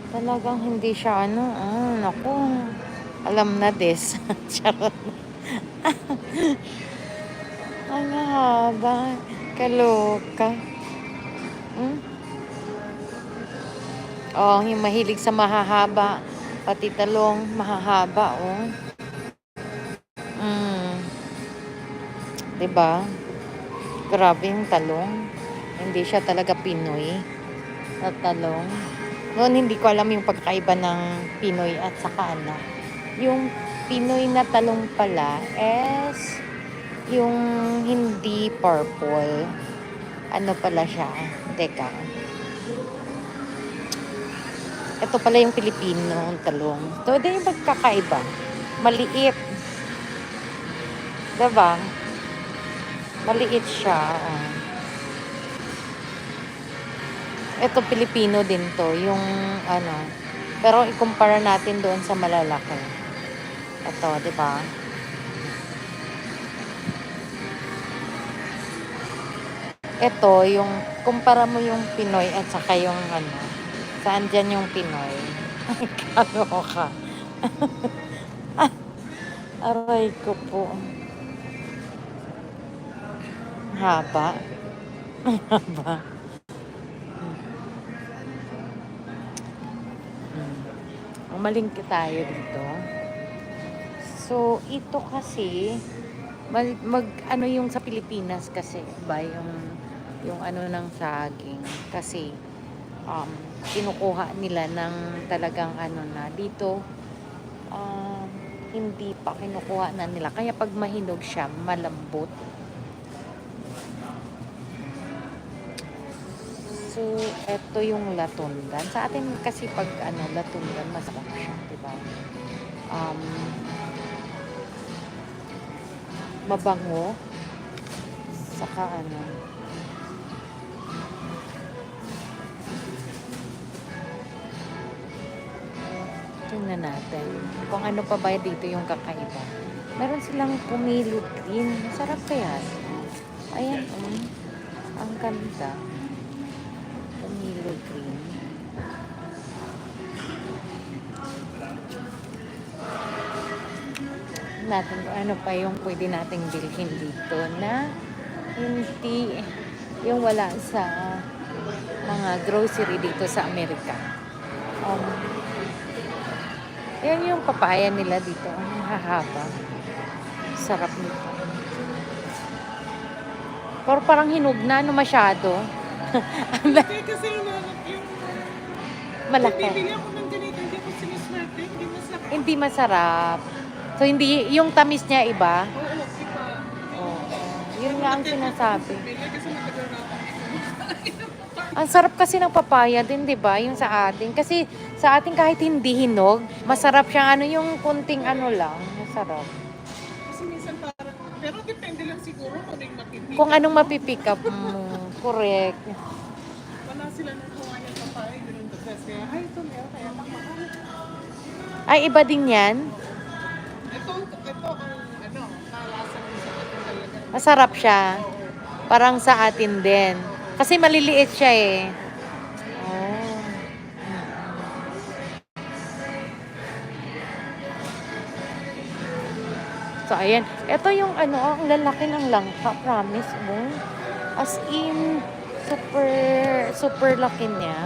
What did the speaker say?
Talagang hindi siya ano, naku, alam na des. Charot. Ang haba. Kaloka. Hmm? Oh, yung mahilig sa mahahaba. Pati talong, mahahaba, oh. Mm. 'Di ba? Grabe yung talong. Hindi siya talaga Pinoy na talong. Noon hindi ko alam yung pagkaiba ng Pinoy at saka ano. Yung Pinoy na talong pala is yung hindi purple. Ano pala siya? Teka. Ito pala yung Pilipino talong. Ito din yung pagkakaiba. Maliit. Diba? Maliit siya. Oh. Ito Pilipino din to. Yung ano. Pero ikumpara natin doon sa malalaki. Ito, diba? Ito, yung kumpara mo yung Pinoy at saka yung ano. Saan dyan yung Pinoy? Kaloka. Aray ko po. Haba. Haba. Umalingki tayo dito. So, ito kasi ano yung sa Pilipinas kasi ba yung ano ng saging kasi kinukuha nila ng talagang ano na dito hindi pa kinukuha na nila kaya pag mahinog siya malambot. So eto yung latundan sa atin kasi pag ano latundan masarap siya, diba? Mabango saka ano tingnan natin kung ano pa ba dito yung kakaiba. Meron silang pumilo green. Masarap kaya. Ayan, ang ganda. Pumilo green. Natin kung ano pa yung pwede nating bilhin dito na hindi yung wala sa mga grocery dito sa Amerika. Yan yung papaya nila dito. Ang hahaba. Sarap nito. Pero parang hinog na, ano masyado. Kasi hinanap yung Malaki. bibili ako ng ganito, hindi ko sinuswerte, hindi masarap. Hindi masarap. So, hindi, yung tamis niya iba. Oo, iba. Oo. Yun nga ang sinasabi. Bili kasi matagal na ako. Ang sarap kasi ng papaya din, di ba? Yung sa atin. Kasi sa atin kahit hindi hinog, masarap siyang ano yung kunting ano lang. Masarap. Kasi minsan parang, pero depende lang siguro kung anong mapipili. Kung anong mapipick up mo. Correct. Wala sila nang kuha niya papaya, ganun the best. Kaya, ay, ito meron, kaya mahal. Ay, iba din yan. Ito ang, ano, nalasa mo sa atin talaga. Masarap siya. Parang sa atin din. Kasi maliliit siya eh. Oh. So, ayan. Ito yung ano, ang lalaki ng langka. Promise mo. As in, super, super laki niya.